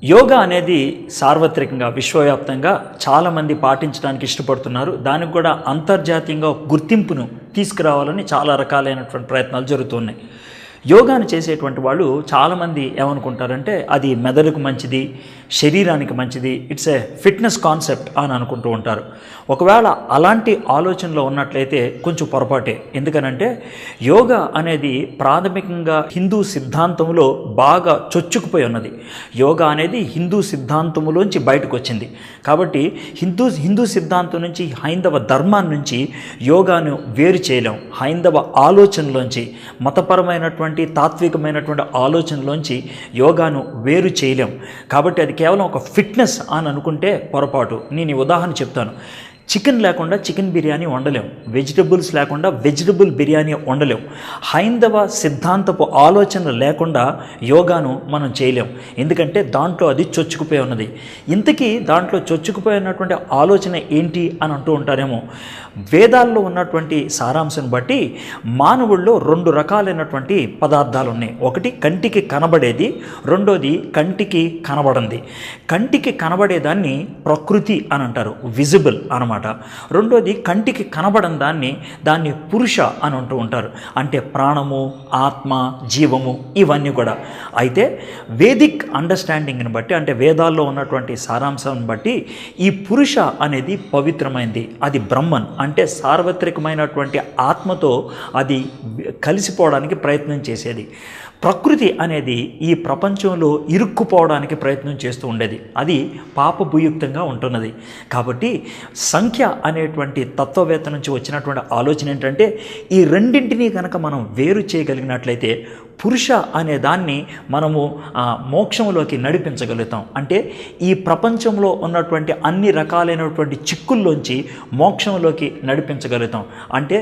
యోగా అనేది సార్వత్రికంగా విశ్వవ్యాప్తంగా చాలామంది పాటించడానికి ఇష్టపడుతున్నారు. దానికి కూడా అంతర్జాతీయంగా గుర్తింపును తీసుకురావాలని చాలా రకాలైనటువంటి ప్రయత్నాలు జరుగుతున్నాయి. యోగాను చేసేటువంటి వాళ్ళు చాలామంది ఏమనుకుంటారంటే అది మెదడుకు మంచిది, శరీరానికి మంచిది, ఇట్స్ ఏ ఫిట్నెస్ కాన్సెప్ట్ అని అనుకుంటూ ఉంటారు. ఒకవేళ అలాంటి ఆలోచనలో ఉన్నట్లయితే కొంచెం పొరపాటే. ఎందుకనంటే యోగా అనేది ప్రాథమికంగా హిందూ సిద్ధాంతంలో బాగా చొచ్చుకుపోయి ఉన్నది. యోగా అనేది హిందూ సిద్ధాంతంలోంచి బయటకు వచ్చింది. కాబట్టి హిందూ సిద్ధాంతం నుంచి, హైందవ ధర్మాన్ని నుంచి యోగాను వేరు చేయలేం. హైందవ ఆలోచనలోంచి, మతపరమైనటువంటి తాత్వికమైనటువంటి ఆలోచనలోంచి యోగాను వేరు చేయలేం. కాబట్టి అది కేవలం ఒక ఫిట్నెస్ అని అనుకుంటే పొరపాటు. నేను ఈ ఉదాహరణ చెప్తాను. చికెన్ లేకుండా చికెన్ బిర్యానీ వండలేం, వెజిటబుల్స్ లేకుండా వెజిటబుల్ బిర్యానీ వండలేం. హైందవ సిద్ధాంతపు ఆలోచనలు లేకుండా యోగాను మనం చేయలేం. ఎందుకంటే దాంట్లో అది చొచ్చుకుపోయి ఉన్నది. ఇంతకీ దాంట్లో చొచ్చుకుపోయి ఉన్నటువంటి ఆలోచన ఏంటి అని అంటూ ఉంటారేమో. వేదాల్లో ఉన్నటువంటి సారాంశం బట్టి మానవుల్లో 2 రకాలైనటువంటి పదార్థాలు ఉన్నాయి. ఒకటి కంటికి కనబడేది, రెండోది కంటికి కనబడంది. కంటికి కనబడేదాన్ని ప్రకృతి అని అంటారు, విజిబుల్ అన్నమాట. రెండోది కంటికి కనబడని దాన్ని పురుష అని అంటూ ఉంటారు. అంటే ప్రాణము, ఆత్మ, జీవము ఇవన్నీ కూడా. అయితే వేదిక్ అండర్స్టాండింగ్ని బట్టి, అంటే వేదాల్లో ఉన్నటువంటి సారాంశాన్ని బట్టి ఈ పురుష అనేది పవిత్రమైంది, అది బ్రహ్మన్, అంటే సార్వత్రికమైనటువంటి ఆత్మతో అది కలిసిపోవడానికి ప్రయత్నం చేసేది. ప్రకృతి అనేది ఈ ప్రపంచంలో ఇరుక్కుపోవడానికి ప్రయత్నం చేస్తూ ఉండేది, అది పాపభూయుక్తంగా ఉంటున్నది. కాబట్టి సంఖ్య అనేటువంటి తత్వవేత్త నుంచి వచ్చినటువంటి ఆలోచన ఏంటంటే ఈ రెండింటినీ కనుక మనం వేరు చేయగలిగినట్లయితే పురుష అనే దాన్ని మనము మోక్షంలోకి నడిపించగలుగుతాం. అంటే ఈ ప్రపంచంలో ఉన్నటువంటి అన్ని రకాలైనటువంటి చిక్కుల్లోంచి మోక్షంలోకి నడిపించగలుగుతాం. అంటే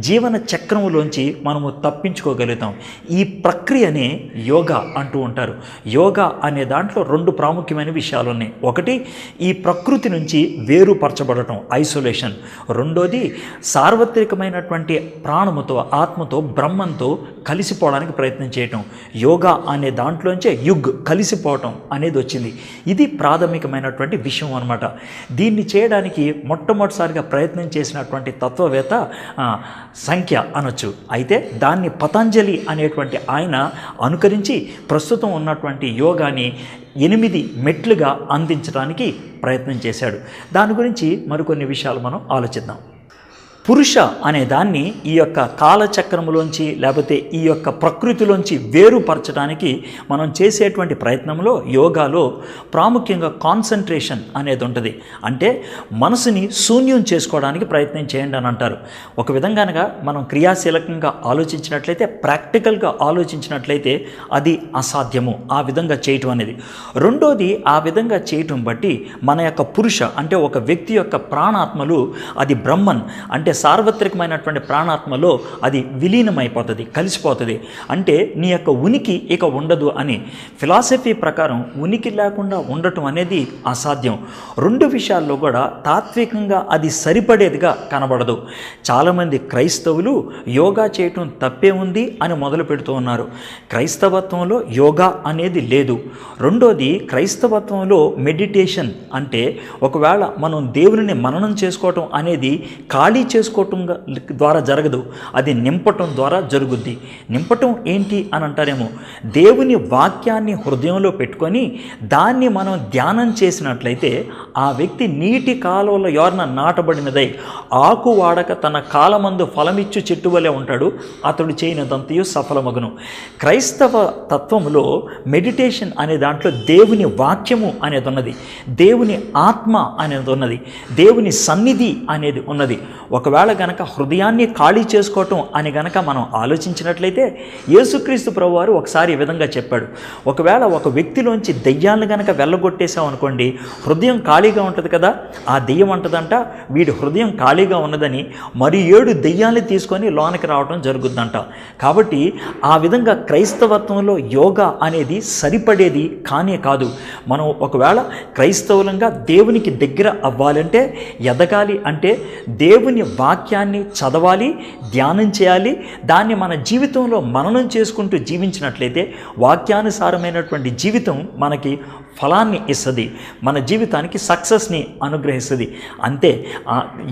జీవన చక్రంలోంచి మనము తప్పించుకోగలుగుతాం. ఈ ప్రక్రియనే యోగా అంటూ ఉంటారు. యోగా అనే దాంట్లో 2 ప్రాముఖ్యమైన విషయాలు ఉన్నాయి. ఒకటి ఈ ప్రకృతి నుంచి వేరుపరచబడటం, ఐసోలేషన్. రెండోది సార్వత్రికమైనటువంటి ప్రాణముతో, ఆత్మతో, బ్రహ్మంతో కలిసిపోవడానికి ప్రయత్నం చేయటం. యోగా అనే దాంట్లోంచే యుగ్, కలిసిపోవటం అనేది వచ్చింది. ఇది ప్రాథమికమైనటువంటి విషయం అన్నమాట. దీన్ని చేయడానికి మొట్టమొదటిసారిగా ప్రయత్నం చేసినటువంటి తత్వవేత్త సంఖ్య అనొచ్చు. అయితే దాన్ని పతంజలి అనేటువంటి ఆయన అనుకరించి ప్రస్తుతం ఉన్నటువంటి యోగాని 8 మెట్లుగా అందించడానికి ప్రయత్నం చేశాడు. దాని గురించి మరికొన్ని విషయాలు మనం ఆలోచిద్దాం. పురుష అనే దాన్ని ఈ యొక్క కాలచక్రంలోంచి లేకపోతే ఈ యొక్క ప్రకృతిలోంచి వేరుపరచడానికి మనం చేసేటువంటి ప్రయత్నంలో, యోగాలో ప్రాముఖ్యంగా కాన్సన్ట్రేషన్ అనేది ఉంటుంది. అంటే మనసుని శూన్యం చేసుకోవడానికి ప్రయత్నం చేయండి అని అంటారు. ఒక విధంగానగా మనం క్రియాశీలకంగా ఆలోచించినట్లయితే, ప్రాక్టికల్గా ఆలోచించినట్లయితే అది అసాధ్యము ఆ విధంగా చేయటం అనేది. రెండోది ఆ విధంగా చేయటం బట్టి మన యొక్క పురుష అంటే ఒక వ్యక్తి యొక్క ప్రాణాత్మలు, అది బ్రహ్మన్ అంటే సార్వత్రికమైనటువంటి ప్రాణాత్మలో అది విలీనమైపోతుంది, కలిసిపోతుంది. అంటే నీ యొక్క ఉనికి ఇక ఉండదు అని. ఫిలాసఫీ ప్రకారం ఉనికి లేకుండా ఉండటం అనేది అసాధ్యం. 2 విషయాల్లో కూడా తాత్వికంగా అది సరిపడేదిగా కనబడదు. చాలామంది క్రైస్తవులు యోగా చేయటం తప్పే ఉంది అని మొదలు పెడుతూ ఉన్నారు. క్రైస్తవత్వంలో యోగా అనేది లేదు. రెండోది క్రైస్తవత్వంలో మెడిటేషన్ అంటే ఒకవేళ మనం దేవుని మననం చేసుకోవటం అనేది ఖాళీ చేసుకోవటం ద్వారా జరగదు, అది నింపటం ద్వారా జరుగుద్ది. నింపటం ఏంటి అని అంటారేమో, దేవుని వాక్యాన్ని హృదయంలో పెట్టుకొని దాన్ని మనం ధ్యానం చేసినట్లయితే ఆ వ్యక్తి నీటి కాలువల యోర్న నాటబడినదై ఆకు వాడక తన కాలమందు ఫలమిచ్చు చెట్టు వలె ఉంటాడు, అతడు చేయనిదంతయు సఫలమగును. క్రైస్తవ తత్వంలో మెడిటేషన్ అనే దాంట్లో దేవుని వాక్యము అనేది ఉన్నది, దేవుని ఆత్మ అనేది ఉన్నది, దేవుని సన్నిధి అనేది ఉన్నది. ఒకవేళ గనక హృదయాన్ని ఖాళీ చేసుకోవటం అని గనక మనం ఆలోచించినట్లయితే యేసుక్రీస్తు ప్రభువారు ఒకసారి ఈ విధంగా చెప్పాడు. ఒకవేళ ఒక వ్యక్తిలోంచి దెయ్యాలను గనక వెళ్ళగొట్టేసాం అనుకోండి, హృదయం ఖాళీగా ఉంటుంది కదా, ఆ దెయ్యం అంటదంట వీడి హృదయం ఖాళీగా ఉన్నదని మరి 7 దెయ్యాన్ని తీసుకొని లోనికి రావడం జరుగుద్దంట. కాబట్టి ఆ విధంగా క్రైస్తవత్వంలో యోగా అనేది సరిపడేది కానే కాదు. మనం ఒకవేళ క్రైస్తవులంగా దేవునికి దగ్గర అవ్వాలంటే, ఎదగాలి అంటే దేవుని వాక్యాన్ని చదవాలి, ధ్యానం చేయాలి, దాన్ని మన జీవితంలో మననం చేసుకుంటూ జీవించినట్లయితే వాక్యానుసారమైనటువంటి జీవితం మనకి ఫలాన్ని ఇస్తుంది, మన జీవితానికి సక్సెస్ని అనుగ్రహిస్తుంది. అంతే.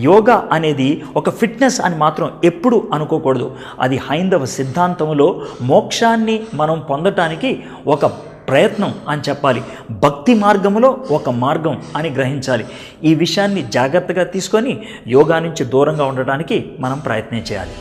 యోగా అనేది ఒక ఫిట్నెస్ అని మాత్రం ఎప్పుడు అనుకోకూడదు. అది హైందవ సిద్ధాంతంలో మోక్షాన్ని మనం పొందటానికి ఒక ప్రయత్నం అని చెప్పాలి. భక్తి మార్గంలో ఒక మార్గం అని గ్రహించాలి. ఈ విషయాన్ని జాగ్రత్తగా తీసుకొని యోగా నుంచి దూరంగా ఉండటానికి మనం ప్రయత్నం చేయాలి.